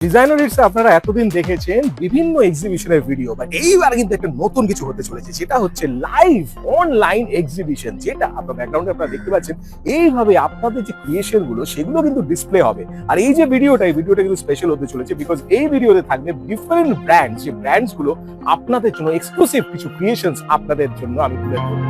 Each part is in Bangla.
ডিজাইনার ইটস আপনারা এতদিন দেখেছেন বিভিন্ন এক্সিবিশনের ভিডিও, বাট এইবার কিন্তু একটা নতুন কিছু হতে চলেছে, যেটা হচ্ছে লাইভ অনলাইন এক্সিবিশন। যেটা আপনার ব্যাকগ্রাউন্ডে আপনারা দেখতে পাচ্ছেন, এইভাবে আপনাদের যে ক্রিয়েশন গুলো সেগুলো কিন্তু ডিসপ্লে হবে। আর এই যে ভিডিওটা কিন্তু স্পেশাল হতে চলেছে, বিকজ এই ভিডিওতে থাকবে ডিফারেন্ট ব্র্যান্ডস, যে ব্র্যান্ডস গুলো আপনাদের জন্য এক্সক্লুসিভ কিছু ক্রিয়েশনস আপনাদের জন্য আমি তুলে ধরবো।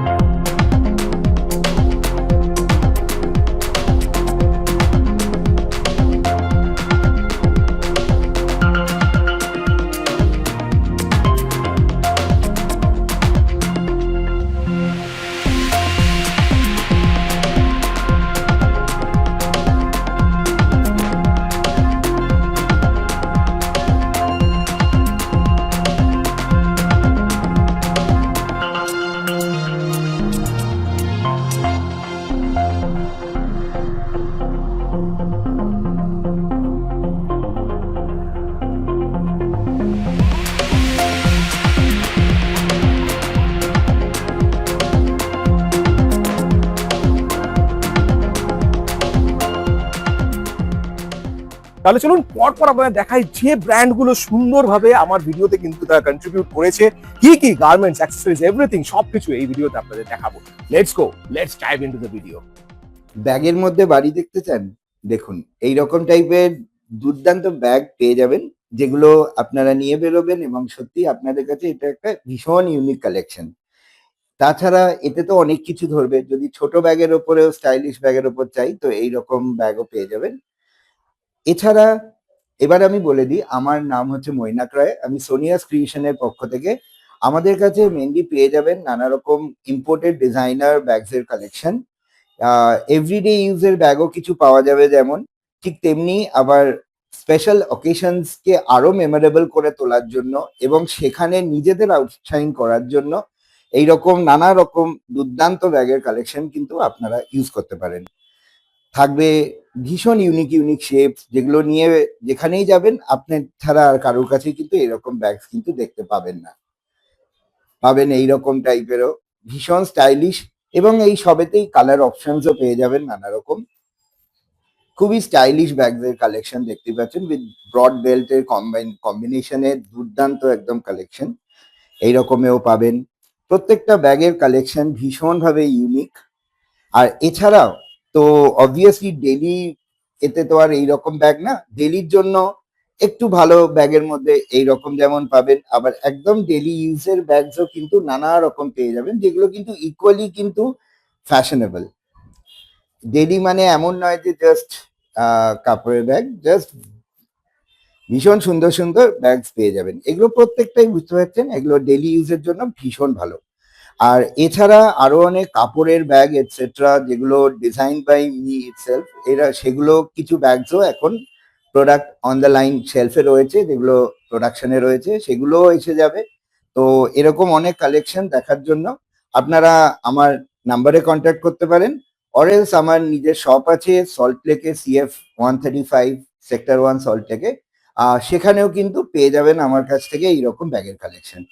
তাহলে চলুন পরপর আপনাদের দেখাই যে ব্র্যান্ড গুলো সুন্দরভাবে আমার ভিডিওতে কিন্তু তারা কন্ট্রিবিউট করেছে। কি কি গার্মেন্টস, অ্যাক্সেসরিজ, এভরিথিং সবকিছু এই ভিডিওতে আপনাদের দেখাবো। Let's go, let's dive into the video. ব্যাগের মধ্যে বাড়ি দেখতে চান? দেখুন, এই রকম টাইপের দুর্দান্ত ব্যাগ পেয়ে যাবেন, যেগুলো আপনারা নিয়ে বেরোবেন এবং সত্যি আপনাদের কাছে এটা একটা ভীষণ ইউনিক কালেকশন। তাছাড়া এতে তো অনেক কিছু ধরবে। যদি ছোট ব্যাগের ওপরেও স্টাইলিশ ব্যাগের ওপর চাই, তো এই রকম ব্যাগও পেয়ে যাবেন। এছাড়া এবার আমি বলে দিই, আমার নাম হচ্ছে মৈনাক রায়, আমি সোনিয়াস ক্রিয়েশনের পক্ষ থেকে। আমাদের কাছে মেনলি পেয়ে যাবেন নানা রকম ইম্পোর্টেড ডিজাইনার ব্যাগসের কালেকশন। এভরিডে ইউজের ব্যাগও কিছু পাওয়া যাবে যেমন, ঠিক তেমনি আবার স্পেশাল অকেশনসকে আরো মেমোরেবল করে তোলার জন্য এবং সেখানে নিজেদের আউটশাইন করার জন্য এইরকম নানা রকম দুর্দান্ত ব্যাগের কালেকশন কিন্তু আপনারা ইউজ করতে পারেন। থাকবে ভীষণ ইউনিক শেপ, যেগুলো নিয়ে যেখানেই যাবেন আপনার ছাড়া আর কারোর কাছে কিন্তু এরকম ব্যাগস কিন্তু দেখতে পাবেন না। পাবেন এইরকম টাইপেরও ভীষণ স্টাইলিশ, এবং এই সবেতেই কালার অপশনসও পেয়ে যাবেন নানা রকম। খুবই স্টাইলিশ ব্যাগসের কালেকশন দেখতে পাচ্ছেন, উইথ ব্রড বেল্টের কম্বিনেশনের দুর্দান্ত একদম কালেকশন এইরকমেও পাবেন। প্রত্যেকটা ব্যাগের কালেকশন ভীষণভাবে ইউনিক। আর এছাড়াও তো অবভিয়াসলি ডেলি এতে তো আর এইরকম ব্যাগ না, ডেলির জন্য একটু ভালো ব্যাগের মধ্যে এইরকম যেমন পাবেন, আবার একদম ডেলি ইউজের ব্যাগসও কিন্তু নানা রকম পেয়ে যাবেন, যেগুলো কিন্তু ইকুয়ালি কিন্তু ফ্যাশনেবল। ডেলি মানে এমন নয় যে জাস্ট কাপড়ের ব্যাগ, জাস্ট ভীষণ সুন্দর ব্যাগস পেয়ে যাবেন। এগুলো প্রত্যেকটাই বুঝতে পারছেন, এগুলো ডেলি ইউজের জন্য ভীষণ ভালো। আর এছাড়া আরো অনেক কাপড়ের ব্যাগ এটসেট্রা, যেগুলো ডিজাইন বাই মি ইটসেলফ, এরা সেগুলো কিছু ব্যাগসও এখন প্রোডাক্ট অন দ্য লাইন শেলফে রয়েছে, যেগুলো প্রোডাকশনে রয়েছে, সেগুলোও এসে যাবে। তো এরকম অনেক কালেকশন দেখার জন্য আপনারা আমার নাম্বারে কন্ট্যাক্ট করতে পারেন, অরেলস আমার নিজের শপ আছে সল্টলেকে, CF 135 সেক্টর 1 সল্টলেকে। সেখানেও কিন্তু পেয়ে যাবেন আমার কাছ থেকে এইরকম ব্যাগের কালেকশন।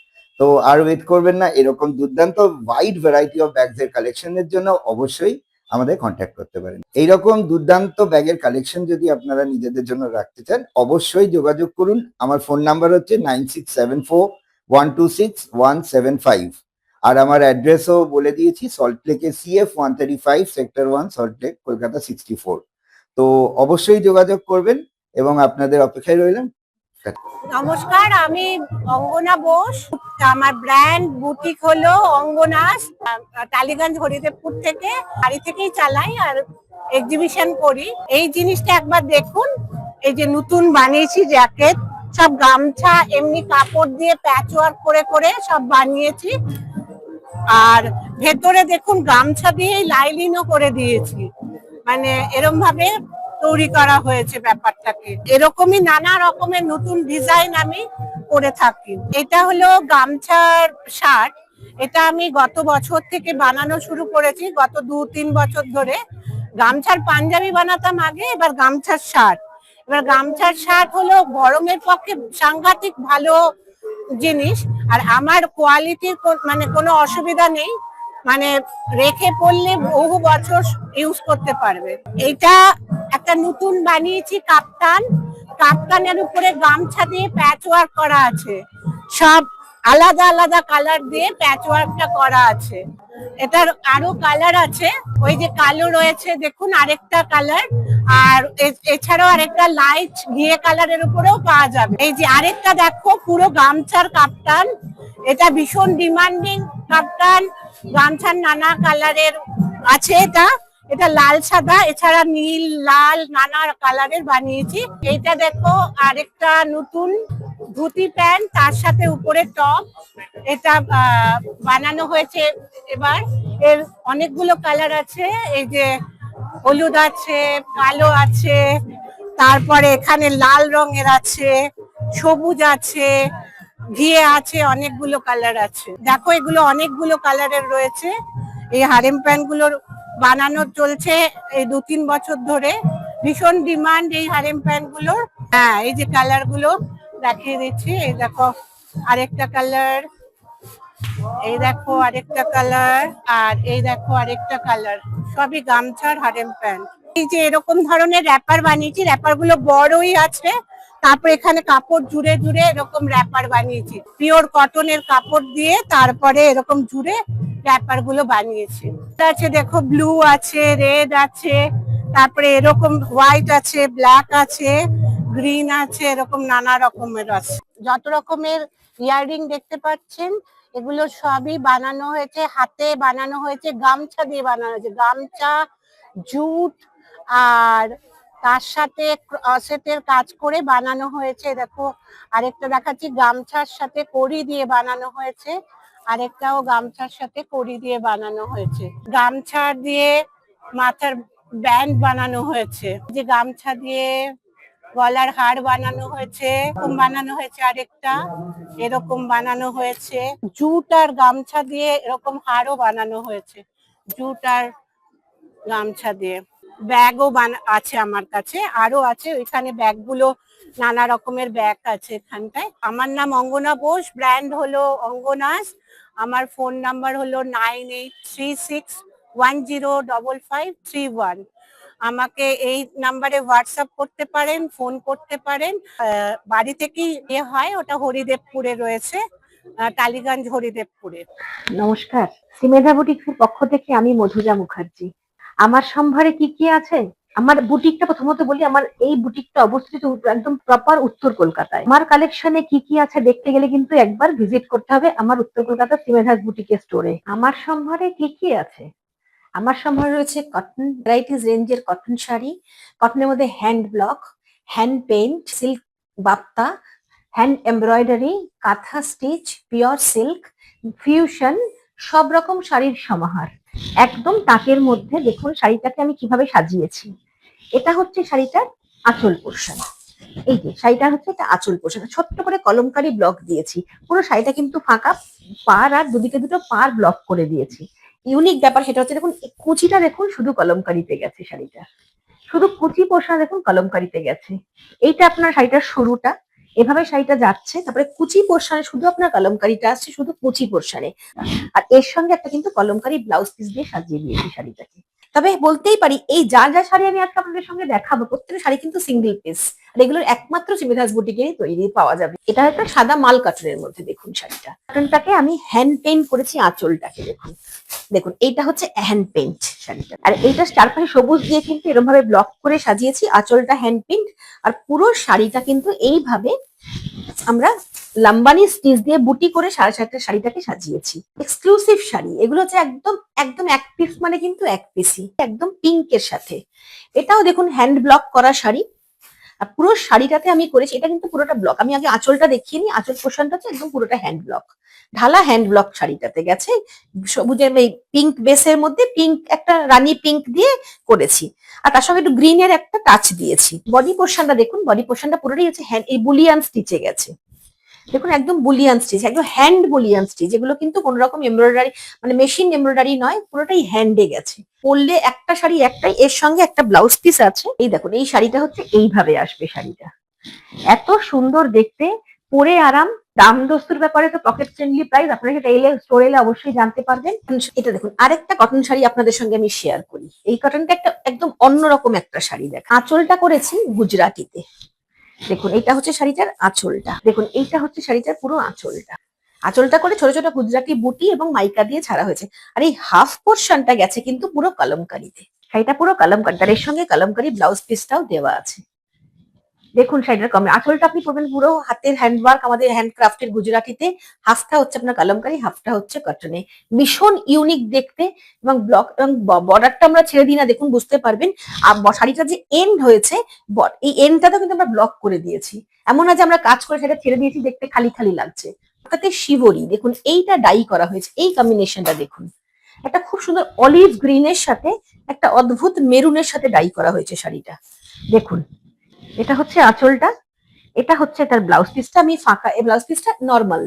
তো আর ওয়েট করবেন না, এরকম দুর্দান্ত ওয়াইড ভ্যারাইটি অফ ব্যাগস এর কালেকশনের জন্য অবশ্যই আমাদের কন্ট্যাক্ট করতে পারেন। এইরকম দুর্দান্ত ব্যাগের কালেকশন যদি আপনারা নিজেদের জন্য রাখতে চান, অবশ্যই যোগাযোগ করুন। আমার ফোন নাম্বার হচ্ছে 9674126175, আর আমার অ্যাড্রেসও বলে দিয়েছি, সল্টলেকে CF 135 সেক্টর 1 সল্টলেক, কলকাতা 64। তো অবশ্যই যোগাযোগ করবেন এবং আপনাদের অপেক্ষায় রইলাম। নমস্কার, আমি অঙ্গনা বোস। আমার ব্র্যান্ড বুটিক হলো অঙ্গনাস, টালিগঞ্জ হরিদেবপুর থেকে। বাড়ি থেকেই চালাই আর এক্সিবিশন করি। এই জিনিসটা একবার দেখুন, এই যে নতুন বানিয়েছি জ্যাকেট, সব গামছা এমনি কাপড় দিয়ে প্যাচ ওয়ার্ক করে করে সব বানিয়েছি। আর ভেতরে দেখুন গামছা দিয়ে লাইলিনও করে দিয়েছি, মানে এরকম ভাবে তৈরি করা হয়েছে ব্যাপারটাকে। এরকমই নানা রকমের নতুন ডিজাইন আমি করে থাকি। এটা হলো গামছার শার্ট, এটা আমি গত বছর থেকে বানানো শুরু করেছি, গত 2-3 বছর ধরে। গামছার পাঞ্জাবি বানাতাম আগে, এবার গামছার শার্ট। এবার গামছার শার্ট হলো গরমের পক্ষে সাংঘাতিক ভালো জিনিস, আর আমার কোয়ালিটির মানে কোনো অসুবিধা নেই, মানে রেখে পড়লে বহু বছর ইউজ করতে পারবে। এটা একটা নতুন বানিয়েছি কাপ্তান, কাপ্তানের উপরে গামছা দিয়ে প্যাচ ওয়ার্ক করা আছে, সব আলাদা আলাদা কালার দিয়ে প্যাচ ওয়ার্কটা করা আছে। এটার আরো কালার আছে, ওই যে কালো রয়েছে দেখুন আরেকটা কালার, আর এছাড়াও আরেকটা লাইট ঘিয়ে কালারের উপরেও পাওয়া যাবে। এই যে আরেকটা দেখো পুরো গামছার কাপ্তান, এটা ভীষণ ডিমান্ডিং কাপ্তান, গামছার নানা কালারের আছে। এটা লাল সাদা, এছাড়া নীল লাল নানা কালারের বানিয়েছি। এইটা দেখো আরেকটা নতুন ধুতি প্যান্ট, তার সাথে উপরে টপ, এটা বানানো হয়েছে এবার। এর অনেকগুলো কালার আছে, এই যে হলুদ আছে, কালো আছে, তারপরে এখানে লাল রঙের আছে, সবুজ আছে, ঘিয়ে আছে, অনেকগুলো কালার আছে। দেখো এগুলো অনেকগুলো কালারের রয়েছে। এই হারেম প্যান্ট গুলোর বানানো চলছে এই 2-3 বছর ধরে, ভীষণ ডিমান্ড এই হারেম প্যান্ট গুলোর। হ্যাঁ, এই যে কালার গুলো দেখিয়ে দিচ্ছি, এই দেখো আরেকটা কালার, এই দেখো আরেকটা কালার, আর এই দেখো আরেকটা কালার, সবই গামছার হারেম প্যান্ট। এই যে এরকম ধরনের র্যাপার বানিয়েছি, র্যাপার গুলো বড়ই আছে, তারপর এখানে কাপড় জুড়ে জুড়ে এরকম র্যাপার বানিয়েছি, পিওর কটনের কাপড় দিয়ে তারপরে এরকম জুড়ে র্যাপার গুলো বানিয়েছি। আছে দেখো ব্লু আছে, রেড আছে, তারপরে এরকম হোয়াইট আছে, ব্ল্যাক আছে, গ্রিন আছে, এরকম নানা রকমের আছে। যত রকমের ইয়াররিং দেখতে পাচ্ছেন এগুলো সবই বানানো হয়েছে হাতে, বানানো হয়েছে গামছা দিয়ে, বানানো হয়েছে গামছা, জুট, আর তার সাথে ক্রসেটের কাজ করে বানানো হয়েছে। দেখো আরেকটা দেখাচ্ছি, গামছার সাথে কড়ি দিয়ে বানানো হয়েছে, আরেকটাও গামছার সাথে কড়ি দিয়ে বানানো হয়েছে। গামছা দিয়ে মাথার ব্যান্ড বানানো হয়েছে, যে গামছা দিয়ে গলার হার বানানো হয়েছে, এরকম বানানো হয়েছে, আরেকটা এরকম বানানো হয়েছে। জুট আর গামছা দিয়ে এরকম হারও বানানো হয়েছে, জুট আর গামছা দিয়ে। ব্যাগও আছে আমার কাছে, আরো আছে ওইখানে ব্যাগগুলো, নানা রকমের ব্যাগ আছে এখানটায়। আমার নাম অঙ্গনা বোস, ব্র্যান্ড হলো অঙ্গনাস। আমার ফোন নাম্বার হলো 9836105531। আমাকে এই নাম্বারে হোয়াটসঅ্যাপ করতে পারেন, ফোন করতে পারেন। বাড়ি থেকেই হয়, ওটা হরিদেবপুরে রয়েছে, টালিগঞ্জ হরিদেবপুরে। নমস্কার, সিমেধা বুটিক্সের পক্ষ থেকে আমি মধুজা মুখার্জি। আমার সম্ভারে কি কি আছে? আমার বুটিকটা প্রথমত বলি, আমার এই বুটিকটা অবস্থিত একদম প্রপার উত্তর কলকাতায়। আমার কালেকশনে কি কি আছে দেখতে গেলে কিন্তু একবার ভিজিট করতে হবে আমার উত্তর কলকাতার সিমেধাস বুটিকের স্টোরে। আমার সম্ভারে কি কি আছে? আমার সম্ভারে রয়েছে কটন ভ্যারাইটিস রেঞ্জের কটন শাড়ি, কটনের মধ্যে hand block, hand paint, silk বাপ্তা, hand embroidery, kantha stitch, pure silk, fusion, সব রকম শাড়ির সমাহার একদম তাকের মধ্যে। দেখুন শাড়িটাকে আমি কিভাবে সাজিয়েছি। এটা হচ্ছে শাড়িটার আঁচল পোর্শন। এই যে শাড়িটা হচ্ছে এটা আঁচল পোর্শন, ছোট্ট করে কলমকারি ব্লক দিয়েছি। পুরো শাড়িটা কিন্তু ফাঁকা, পার আর দুদিকে দুটো পার ব্লক করে দিয়েছি। ইউনিক ব্যাপার সেটা হচ্ছে দেখুন কুচিটা, দেখুন শুধু কলমকারিতে গেছে শাড়িটা, শুধু কুচি পোর্শন দেখুন কলমকারিতে গেছে। এইটা আপনার শাড়িটার শুরুটা, এভাবে শাড়িটা যাচ্ছে, তারপরে কুচি পোর্শনে শুধু আপনার কলমকারিটা আসছে, শুধু কুচি পোর্শনে। আর এর সঙ্গে একটা কিন্তু কলমকারি ব্লাউজ পিস দিয়ে সাজিয়ে দিয়েছি শাড়িটাকে। তবে বলতেই পারি এই যা যা শাড়ি আমি আজকে আপনাদের সঙ্গে দেখাবো প্রত্যেকটা শাড়ি কিন্তু সিঙ্গেল পিস, আর এগুলোর একমাত্র সিমেধাস বুটিকেরই তৈরি পাওয়া যাবে। এটা একটা সাদা মাল কাটনের মধ্যে, দেখুন শাড়িটা, কাটনটাকে আমি হ্যান্ড পেইন্ট করেছি, আঁচলটাকে দেখুন, দেখুন এইটা হচ্ছে হ্যান্ড পেইন্ট শাড়িটা। আর এইটা চারপাশে সবুজ দিয়ে কিন্তু এরকম ভাবে ব্লক করে সাজিয়েছি, আঁচলটা হ্যান্ড পেইন্ট। আর পুরো শাড়িটা কিন্তু এইভাবে আমরা লাম্বানি স্টিচ দিয়ে বুটি করে 7.5 শাড়িটাকে সাজিয়েছি। এক্সক্লুসিভ শাড়ি এগুলো হচ্ছে, একদম একদম এক পিস, মানে কিন্তু এক পিসই, একদম পিঙ্কের সাথে। এটাও দেখুন হ্যান্ড ব্লক করা শাড়ি, আর পুরো শাড়িটাতে আমি করেছি, এটা কিন্তু পুরোটা ব্লক। আমি আগে আঁচলটা দেখিয়ে নিই, আঁচল পোর্শনটা হচ্ছে একদম পুরোটা হ্যান্ড ব্লক, ঢালা হ্যান্ড ব্লক শাড়িটাতে গেছে। সবুজের এই পিঙ্ক বেসের মধ্যে পিঙ্ক, একটা রানী পিঙ্ক দিয়ে করেছি, আর তার সঙ্গে একটু গ্রিনের একটা টাচ দিয়েছি। বডি পোর্শনটা দেখুন, বডি পোর্শনটা পুরোটাই হচ্ছে হ্যান্ড, এই বুলিয়ান স্টিচে গেছে, দেখুন একদম বুলিয়ান স্টিচ, একদম হ্যান্ড বুলিয়ান স্টিচ। এগুলো কিন্তু কোন রকম এমব্রয়ডারি, মানে মেশিন এমব্রয়ডারি নয়, পুরোটাই হ্যান্ডে গেছে। পরলে একটা শাড়ি একটাই, এর সঙ্গে একটা ব্লাউজ পিস আছে। এই দেখুন এই শাড়িটা হচ্ছে এইভাবে আসবে শাড়িটা, এত সুন্দর দেখতে, পরে আরাম। দাম দস্তুর ব্যাপারে তো পকেট ফ্রেন্ডলি প্রাইস, আপনারা সেটা এলে স্টোর এলে অবশ্যই জানতে পারবেন। এটা দেখুন আরেকটা কটন শাড়ি আপনাদের সঙ্গে আমি শেয়ার করি। এই কটনটা একটা একদম অন্যরকম একটা শাড়ি, দেখ আঁচলটা করেছি গুজরাটিতে, দেখুন এইটা হচ্ছে শাড়িটার আঁচলটা, দেখুন এইটা হচ্ছে শাড়িটার পুরো আঁচলটা। আঁচলটা করে ছোট ছোট গুজরাটি বুটি এবং মাইকা দিয়ে ছাড়া হয়েছে। আর এই হাফ পোর্শনটা গেছে কিন্তু পুরো কলমকারিতে। শাড়িটা পুরো কলমকারি, তার এর সঙ্গে কলমকারি ব্লাউজ পিসটাও দেওয়া আছে। দেখুন শাড়িটার কমে আঁচলটা আপনি পরবেন পুরো হাতের হ্যান্ডওয়ার্ক, আমাদের হ্যান্ডক্রাফটের গুজরাটিতে। হাফটা হচ্ছে আপনার কলমকারি, হাফটা হচ্ছে কটনে। ভীষণ ইউনিক দেখতে। এবং ব্লক এবং বর্ডারটা আমরা ছেড়ে দিই না, দেখুন বুঝতে পারবেন। আর শাড়িটা যে এন্ড হয়েছে, এই এন্ডটাতেও কিন্তু আমরা ব্লক করে দিয়েছি। এমন না যে আমরা কাজ করে সেটা ছেড়ে দিয়েছি, দেখতে খালি খালি লাগছে। তাতে শিবরি দেখুন এইটা ডাই করা হয়েছে, এই কম্বিনেশনটা দেখুন। একটা খুব সুন্দর অলিভ গ্রিনের সাথে একটা অদ্ভুত মেরুনের সাথে ডাই করা হয়েছে শাড়িটা। দেখুন এটা হচ্ছে আঁচলটা, এটা হচ্ছে তার ব্লাউজ পিসটা। আমি ফাঁকা, এই ব্লাউজ পিসটা নর্মাল।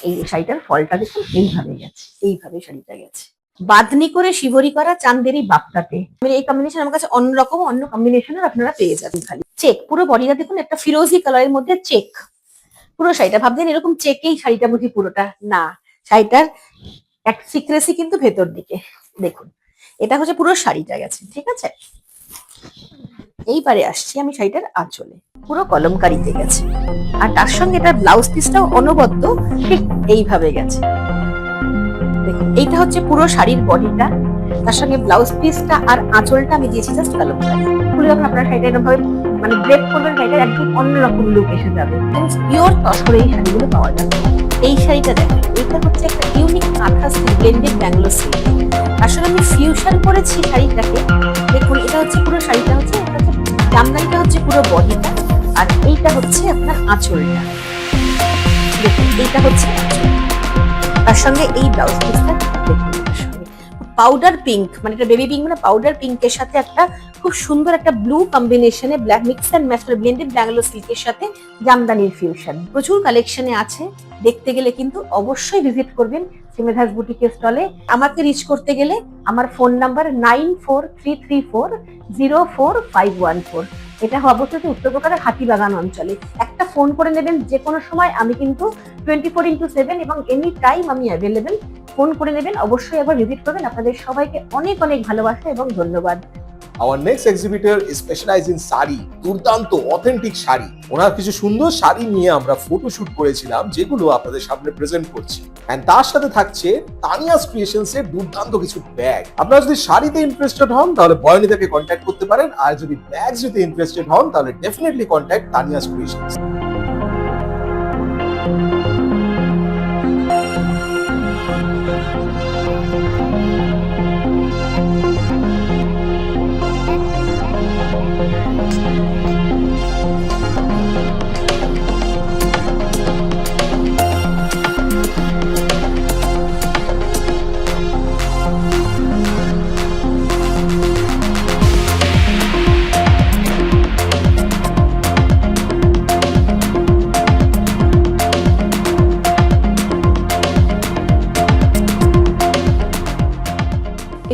এই শাড়িটার ফলটা দেখুন এইভাবে গেছে, এইভাবে শাড়িটা গেছে বাঁধনি করে শিবরি করা চান্দেরি বাপ্তাতে। এই কম্বিনেশন আমার কাছে অন্যরকম, অন্য কম্বিনেশনের আপনারা পেয়ে যাবেন। খালি চেক পুরো বডিটা দেখুন, একটা ফিরোজি কালারের মধ্যে চেক পুরো শাড়িটা। ভাবছেন এরকম চেকেই শাড়িটা বুঝি পুরোটা, না, শাড়িটার এক সিক্রেসি কিন্তু ভেতর দিকে। দেখুন এটা হচ্ছে পুরো শাড়িটা গেছে, ঠিক আছে। এইবারে আসছি আমি শাড়িটার আঁচলে, পুরো কলমকারিতে গেছে। আর তার সঙ্গে এটার ব্লাউজ পিসটাও অনবদ্য ঠিক এইভাবে গেছে। দেখুন এইটা হচ্ছে পুরো শাড়ির বডিটা, তার সঙ্গে ব্লাউজ পিসটা আর আঁচলটা আমি দিয়েছি জাস্ট কলমকারি। পুরো যখন আপনারা শাড়িটা এরকম ভাবে মানে ব্রেক করবেন, শাড়িটার একদম অন্যরকম লুক এসে যাবে। পিওর তসরে এই শাড়িগুলো পাওয়া যাবে। এই শাড়িটা দেখেন, এটা হচ্ছে একটা ইউনিক কাঁথা সিল্ক, ব্লেন্ডেড ব্যাঙ্গালোর সিল্ক। আসলে আমি ফিউশন করেছি শাড়িটাকে। দেখুন এটা হচ্ছে পুরো শাড়িটা হচ্ছে, জামদানিটা হচ্ছে পুরো বডিটা, আর এইটা হচ্ছে আপনার আঁচলটা। দেখুন এইটা হচ্ছে আঁচল, তার সঙ্গে এই ব্লাউজ পিসটা দেখুন, তার সঙ্গে পাউডার পিঙ্ক, মানে এটা বেবি পিঙ্ক, মানে পাউডার পিঙ্কের সাথে একটা খুব সুন্দর একটা ব্লু কম্বিনেশনে ব্ল্যাক মিক্স অ্যান্ড ম্যাচ করে ব্লেন্ডেড ব্যাঙ্গালোর সিল্কের সাথে জামদানির ফিউশন। প্রচুর কালেকশনে আছে, দেখতে গেলে কিন্তু অবশ্যই ভিজিট করবেন সিমেধাস বুটিকের স্টলে। আমাকে রিচ করতে গেলে আমার ফোন নাম্বার 9433404514। এটা অবস্থিত উত্তরপ্রকারের হাতিবাগান অঞ্চলে। একটা ফোন করে নেবেন যে কোনো সময়, আমি কিন্তু 24x7 এবং এনি টাইম আমি অ্যাভেলেবেল। ফোন করে নেবেন, অবশ্যই একবার ভিজিট করবেন। আপনাদের সবাইকে অনেক অনেক ভালোবাসা এবং ধন্যবাদ। Our next exhibitor is specialized in sari, দুর্দান্ত অথেন্টিক শাড়ি। ওনার কিছু সুন্দর শাড়ি নিয়ে আমরা ফটোশুট করেছিলাম, যেগুলো আপনাদের সামনে প্রেজেন্ট করছি। এন্ড তার সাথে থাকছে তানিয়াস ক্রিয়েশনস এর দুর্দান্ত কিছু ব্যাগ। আপনারা যদি শাড়িতে ইন্টারেস্টেড হন তাহলে বয়নিতাকে কন্ট্যাক্ট করতে পারেন, আর যদি ব্যাগ যদি ইন্টারেস্টেড হন তাহলে ডেফিনেটলি কন্ট্যাক্ট তানিয়াস ক্রিয়েশনস।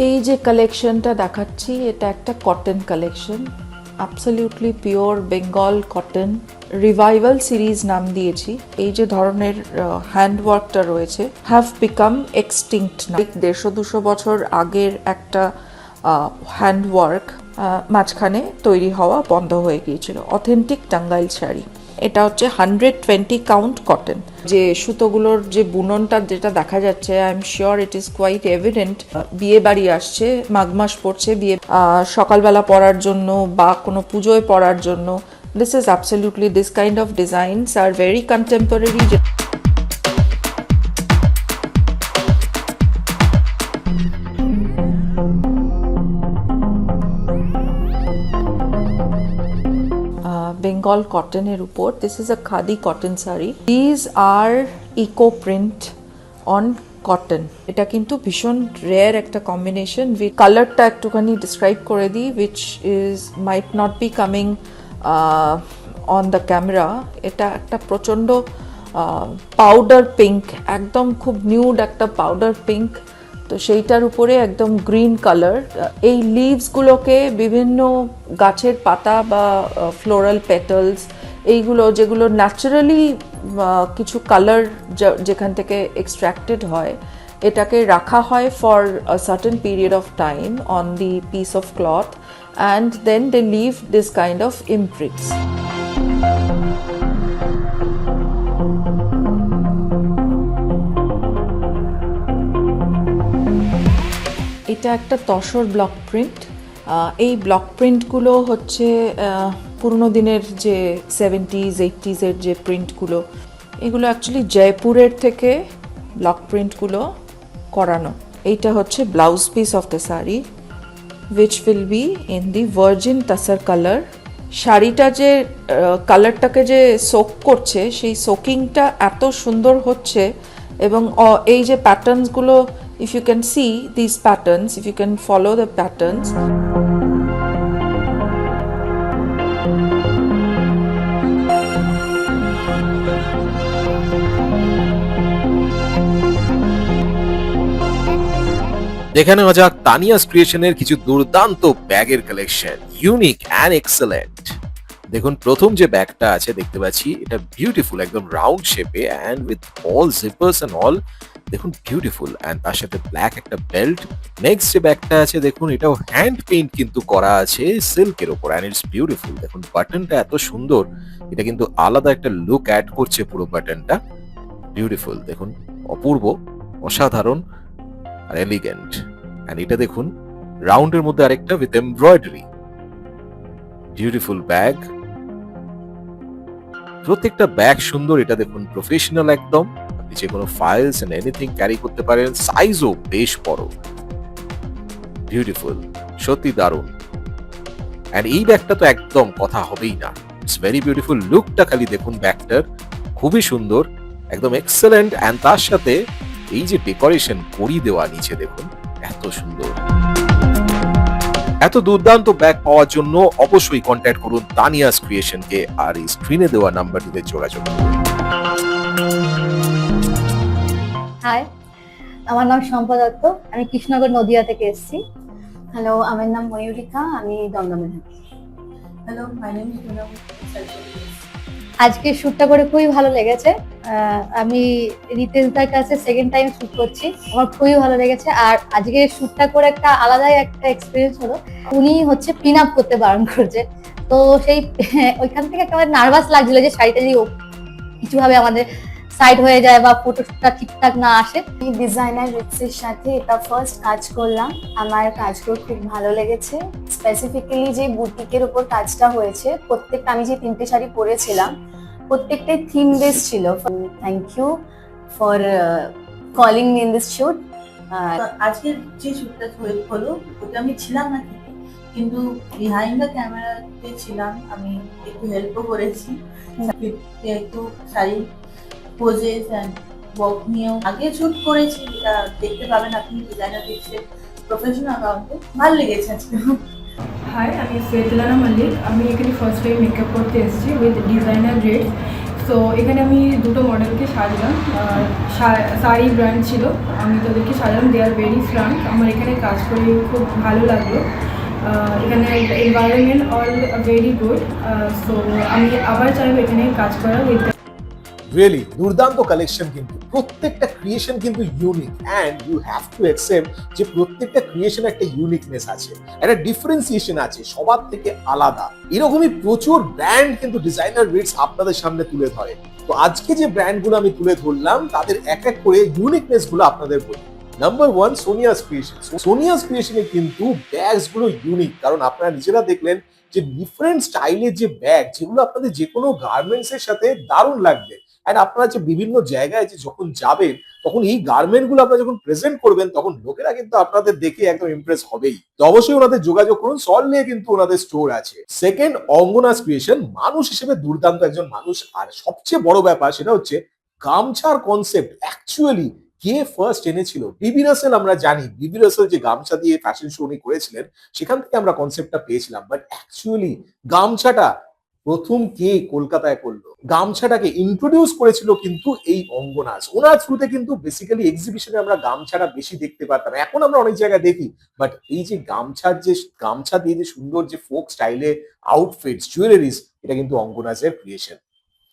এই যে কালেকশনটা দেখাচ্ছি, এটা একটা cotton collection, absolutely pure Bengal cotton. Revival series নাম দিয়েছি। এই যে ধরনের হ্যান্ডওয়ার্কটা রয়েছে, হ্যাভ বিকাম এক্সটিংক্ট না। 150-200 বছর আগের একটা হ্যান্ডওয়ার্ক মাঝখানে তৈরি হওয়া বন্ধ হয়ে গিয়েছিল। অথেন্টিক টাঙ্গাইল শাড়ি। এটা হচ্ছে 120 কাউন্ট কটন। যে সুতোগুলোর যে বুননটা যেটা দেখা যাচ্ছে, I am sure it is quite evident. বিয়ে বাড়ি আসছে, মাঘ মাস পড়ছে, বিয়ে সকালবেলা পরার জন্য বা কোনো পুজোয় পরার জন্য। This is absolutely, this kind of designs are very contemporary. Bengal কটনের উপর, this is a khadi cotton sari. These are eco print on cotton. এটা কিন্তু ভীষণ রেয়ার একটা কম্বিনেশন। কালারটা একটুখানি ডিসক্রাইব করে দিই, which is might not be coming on the camera. এটা একটা প্রচণ্ড পাউডার পিঙ্ক, একদম খুব নিউড একটা পাউডার পিঙ্ক। তো সেইটার উপরে একদম গ্রিন কালার। এই লিভসগুলোকে বিভিন্ন গাছের পাতা বা ফ্লোরাল পেটালস, এইগুলো যেগুলো ন্যাচারালি কিছু কালার যেখান থেকে এক্সট্র্যাক্টেড হয়, এটাকে রাখা হয় for a certain period of time on the piece of cloth, and then they leave this kind of imprints. এটা একটা তসর ব্লক প্রিন্ট। এই ব্লক প্রিন্টগুলো হচ্ছে পুরনো দিনের যে 70s 80s-এর যে প্রিন্টগুলো, এগুলো অ্যাকচুয়ালি জয়পুরের থেকে ব্লক প্রিন্টগুলো করানো। এইটা হচ্ছে blouse piece of the sari, which will be in the virgin tassar color. শাড়িটা যে কালারটাকে যে সোক করছে, সেই সোকিংটা এত সুন্দর হচ্ছে। এবং এই যে প্যাটার্নসগুলো, if you can see these patterns, if you can follow the patterns, দেখে নেওয়া যাক তানিয়াস ক্রিয়েশনের কিছু দুর্দান্ত ব্যাগের কালেকশন, ইউনিক অ্যান্ড এক্সেলেন্ট। দেখুন প্রথম যে ব্যাগটা আছে দেখতে পাচ্ছি, এটা বিউটিফুল, একদম রাউন্ড শেপে and with all zippers and all. দেখুন বিউটিফুল, অ্যান্ড তার সাথে ব্ল্যাক একটা বেল্ট। নেক্সট যে ব্যাগটা আছে দেখুন, এটাও হ্যান্ড পেইন্ট কিন্তু করা আছে সিল্কের ওপর, অ্যান্ড ইটস বিউটিফুল। দেখুন বাটনটা এত সুন্দর, এটা কিন্তু আলাদা একটা লুক অ্যাড করছে পুরো বাটনটা। বিউটিফুল, দেখুন অপূর্ব, অসাধারণ আর এলিগেন্ট। এন্ড এটা দেখুন রাউন্ডের মধ্যে আরেকটা উইথ এমব্রয়ডারি। বিউটিফুল ব্যাগ, প্রত্যেকটা ব্যাগ সুন্দর। এটা দেখুন প্রফেশনাল একদম, আপনি যে কোনো ফাইলস এন্ড এনিথিং ক্যারি করতে পারেন। সাইজও বেশ বড়, বিউটিফুল, সত্যি দারুণ। এন্ড এই ব্যাগটা তো একদম কথা হবেই না, ইটস ভেরি বিউটিফুল। লুকটা খালি দেখুন ব্যাগটার, খুবই সুন্দর, একদম এক্সেলেন্ট। এন্ড তার সাথে এই যে ডেকোরেশন করি দেওয়া নিচে দেখুন, এত সুন্দর। এত দুর্দান্ত ব্যাগ পাওয়ার জন্য অবশ্যই কন্ট্যাক্ট করুন তানিয়াস ক্রিয়েশনকে, আর এই স্ক্রিনে দেওয়া নাম্বারটিতে যোগাযোগ করুন। হাই, আমার নাম শম্পা দত্ত, আমি কৃষ্ণনগর নদিয়া থেকে এসেছি। হ্যালো, আমার নাম ময়ূরিকা, আমি দমদমে থাকি। Hello, my name is Poonam. আজকে শ্যুটটা করে খুবই ভালো লেগেছে। আমি রিতেশদার কাছে সেকেন্ড টাইম শ্যুট করছি, আমার খুবই ভালো লেগেছে। আর আজকে শ্যুটটা করে একটা আলাদাই একটা এক্সপিরিয়েন্স হলো। উনি হচ্ছে পিন আপ করতে বারণ করছে, তো সেই ওইখান থেকে একটা নার্ভাস লাগছিল যে শাড়িটা যদি কিছুভাবে আমাদের সাইড হয়ে যায় বা ফটোটা ঠিকঠাক না আসে। আমি ডিজাইনার রিটসের সাথে এটা ফার্স্ট কাজ করলাম, আমার কাজগুলো খুব ভালো লেগেছে। স্পেসিফিক্যালি যে বুটিকের উপর কাজটা হয়েছে, প্রত্যেকটা আমি যে 3টে শাড়ি পরেছিলাম প্রত্যেকটাই থিম বেস ছিল। Thank you for calling me in this shoot. আজকের যে শুটটা হলো ওটা আমি ছিলাম না ঠিকই, কিন্তু বিহাইন্ড দ্য ক্যামেরাতে ছিলাম, আমি একটু হেল্পও করেছি, একটু শাড়ি পোজেস এন্ড ওয়ার্ক নিয়েও আগে শুট করেছি, এটা দেখতে পাবেন আপনি ডিজাইনার রিটসের প্রফেশনাল অ্যাকাউন্টে। ভালো লেগেছে আজকে। হাই, আমি সৈয়দুলানা মল্লিক, আমি এখানে ফার্স্ট টাইম মেকআপ করতে এসেছি উইথ ডিজাইনার রেট। সো এখানে আমি দুটো মডেলকে সাজলাম, শাড়ি ব্র্যান্ড ছিল, আমি তাদেরকে সাজালাম। দে আর ভেরি ফ্রাঙ্ক, আমার এখানে কাজ করে খুব ভালো লাগলো। এখানে environment all very good. So আমি আবার চাইবো এখানে কাজ করা উইথ। রিয়েলি দুর্দান্ত কালেকশন, কিন্তু প্রত্যেকটা ক্রিয়েশন কিন্তু unique, and you have to accept যে প্রত্যেকটা ক্রিয়েশন একটা ইউনিকনেস আছে, একটা ডিফারেন্সিয়েশন আছে, সবার থেকে আলাদা। এরকমই প্রচুর ব্র্যান্ড কিন্তু ডিজাইনার রিটস আপনাদের সামনে তুলে ধরে। তো আজকে যে ব্র্যান্ডগুলো আমি তুলে ধরলাম তাদের এক এক করে ইউনিকনেস গুলো আপনাদের বলি। Number 1, Sonia's creation. সোনিয়াস ক্রিয়েশনে কিন্তু ব্যাগস গুলো ইউনিক, কারণ আপনারা নিজেরা দেখলেন যে ডিফারেন্ট স্টাইলের যে ব্যাগ, যেগুলো আপনাদের যে কোনো গার্মেন্টস এর সাথে দারুণ লাগবে। এন্ড আপনারা যে বিভিন্ন জায়গায় যে যখন যাবেন, তখন এই গার্মেন্ট গুলো আপনারা যখন প্রেজেন্ট করবেন, তখন লোকেরা কিন্তু আপনাদের দেখে একদম ইমপ্রেস হবেই। তো অবশ্যই ওনাদের যোগাযোগ করুন, সল্ট লেকে কিন্তু ওনাদের স্টোর আছে। Second, Angana's creation. মানুষ হিসেবে দুর্দান্ত একজন মানুষ, আর সবচেয়ে বড় ব্যাপার সেটা হচ্ছে গামছার কনসেপ্ট অ্যাকচুয়ালি কে ফার্স্ট এনেছিল? বিবি রাসেল। আমরা জানি বিবি রাসেল যে গামছা দিয়ে ফ্যাশন শো উনি করেছিলেন, সেখান থেকে আমরা কনসেপ্টটা পেয়েছিলাম। বাট অ্যাকচুয়ালি গামছাটা প্রথম কে কলকাতায় করলো? গামছাটাকে ইন্ট্রোডিউস করেছিল কিন্তু এই অঙ্গনাস। ওনার থ্রুতে কিন্তু বেসিক্যালি এক্সিবিশনে আমরা গামছাটা বেশি দেখতে পারতাম, এখন আমরা অনেক জায়গায় দেখি। বাট এই যে গামছার যে গামছা দিয়ে যে সুন্দর যে ফোক স্টাইলে আউটফিটস, জুয়েলারিজ, এটা কিন্তু অঙ্গনাসের ক্রিয়েশন।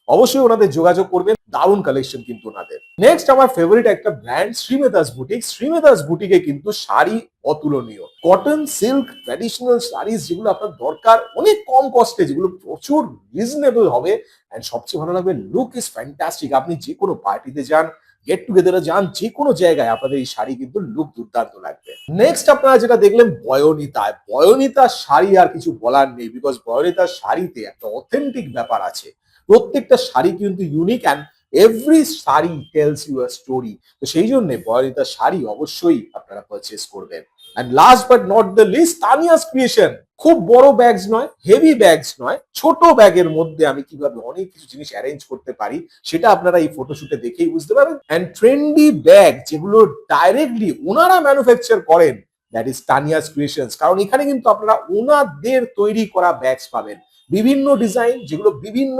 অবশ্যই ওনাদের যোগাযোগ করবেন, দারুণ কালেকশন কিন্তু ওনাদের। নেক্সট আমার ফেভারিট একটা ব্র্যান্ড শ্রীমেদাস বুটিক। শ্রীমেদাস বুটিকে কিন্তু শাড়ি অতুলনীয়, কটন, সিল্ক, ট্র্যাডিশনাল শাড়িজ যেগুলো আপনার দরকার অনেক কম কস্টে, যেগুলো প্রচুর রিজনেবল হবে, এন্ড সবচেয়ে ভালো লাগবে লুক ইজ ফ্যান্টাস্টিক। আপনি যে কোনো পার্টিতে যান, গেট টুগেদারে যান, যে কোনো জায়গায় আপনাদের এই শাড়ি কিন্তু লুক দুর্দান্ত লাগবে। নেক্সট আপনারা যেটা দেখলেন বয়নিতা। বয়নিতার শাড়ি আর কিছু বলার নেই, বিকজ বয়নিতার শাড়িতে একটা অথেন্টিক ব্যাপার আছে। প্রত্যেকটা শাড়ি কিন্তু unique and every sari tells you a story. তো সেই জন্য বয়নিতার শাড়ি অবশ্যই আপনারা পারচেস করবেন। And last but not the least, Tania's creation. খুব বড় ব্যাগস নয়, হেভি ব্যাগস নয়, ছোট ব্যাগের মধ্যে আমি কিভাবে অনেক কিছু জিনিস অ্যারেঞ্জ করতে পারি সেটা আপনারা এই ফটোশুটে দেখেই বুঝতে পারবেন। এন্ড ট্রেন্ডি ব্যাগ যেগুলো ডাইরেক্টলি ওনারা ম্যানুফ্যাকচার করেন, দ্যাট ইজ তানিয়াস ক্রিয়েশনস। কারণ এখানে কিন্তু আপনারা ওনাদের তৈরি করা ব্যাগস পাবেন, বিভিন্ন ডিজাইন, যেগুলো বিভিন্ন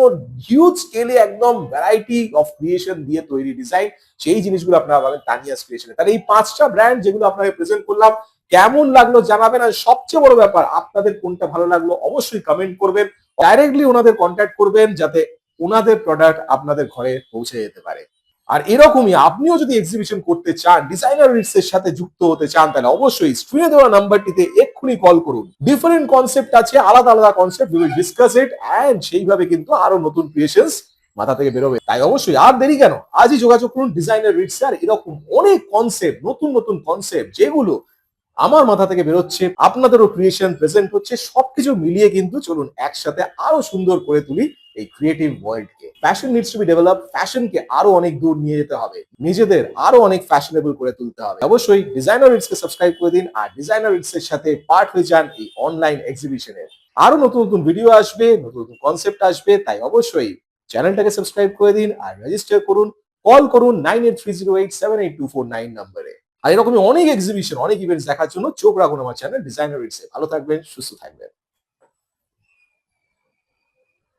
হিউজ স্কেলে একদম ভ্যারাইটি অফ ক্রিয়েশন দিয়ে তৈরি ডিজাইন, সেই জিনিসগুলো আপনারা পাবেন তানিয়াস ক্রিয়েশনে। তাহলে এই 5টা ব্র্যান্ড যেগুলো আপনাকে প্রেজেন্ট করলাম, কেমন লাগলো জানাবেন। আর সবচেয়ে বড় ব্যাপার, আপনাদের কোনটা ভালো লাগলো অবশ্যই কমেন্ট করবেন। ডাইরেক্টলি ওনাদের কন্ট্যাক্ট করবেন যাতে ওনাদের প্রোডাক্ট আপনাদের ঘরে পৌঁছে যেতে পারে। আর এরকমই আপনিও যদি এক্সিবিশন করতে চান, ডিজাইনার রিটস এর সাথে যুক্ত হতে চান, তাহলে অবশ্যই স্ক্রিনে দেওয়া নাম্বারটিতে এক্ষুনি কল করুন। ডিফারেন্ট কনসেপ্ট আছে, আলাদা আলাদা concept, we will discuss it, and সেইভাবে কিন্তু আরো নতুন ক্রিয়েশনস মাথা থেকে বেরোবে। তাই অবশ্যই আর দেরি কেন, আজই যোগাযোগ করুন ডিজাইনার রিটস। আর এরকম অনেক কনসেপ্ট, নতুন নতুন কনসেপ্ট যেগুলো আমার মাথা থেকে বেরোচ্ছে, আপনাদেরও ক্রিয়েশন প্রেজেন্ট হচ্ছে, সবকিছু মিলিয়ে কিন্তু চলুন একসাথে আরো সুন্দর করে তুলি এই ক্রিয়েটিভ ওয়ার্ল্ডকে। Fashion needs to be develop, ফ্যাশনকে আরো অনেক দূর নিয়ে যেতে হবে, নিজেদের আরো অনেক ফ্যাশনেবল করে তুলতে হবে। অবশ্যই ডিজাইনার রিটস কে সাবস্ক্রাইব করে দিন, আর ডিজাইনার রিটস এর সাথে পার্ট হয়ে যান এই অনলাইন এক্সিবিশনের। আরো নতুন নতুন ভিডিও আসবে, নতুন নতুন কনসেপ্ট আসবে, তাই অবশ্যই চ্যানেলটাকে সাবস্ক্রাইব করে দিন আর রেজিস্টার করুন। কল করুন 9830878249 নম্বরে। আর এরকমই অনেক এক্সিবিশন, অনেক ইভেন্টস দেখার জন্য চোখ রাখুন আমার চ্যানেল ডিজাইনার রিটসে। ভালো থাকবেন, সুস্থ থাকবেন।